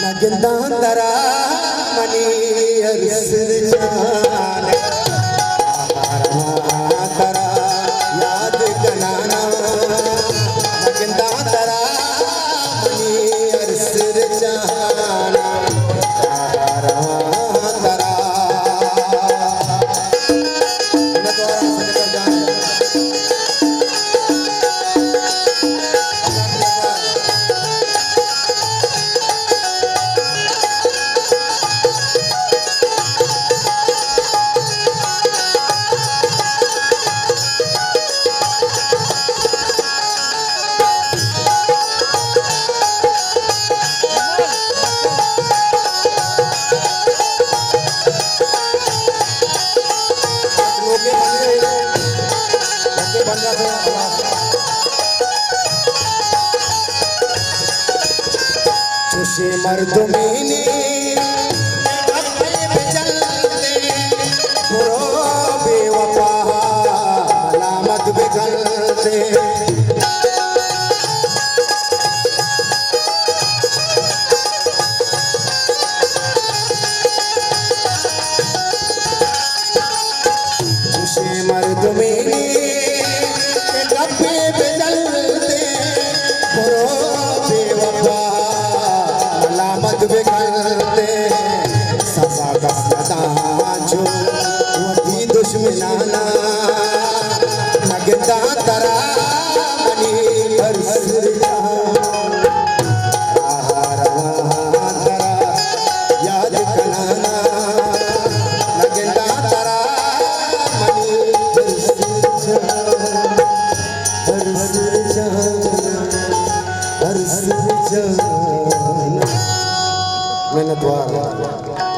नगंदांतरा money अरसल जान तरा याद कनाना नगंदांतरा मनी अरसल जान तरा खुशी मर्दुमीनी चलते बुरो बेवफा मलामत बिगलते खुशी मर्दुमीनी बिगड़ते सजा का जो वही दुश्मनाना नगदा तरा मनी अरसल तरा याद कनाना नगदा तरा मनी अरसल जाना मेहनत वाला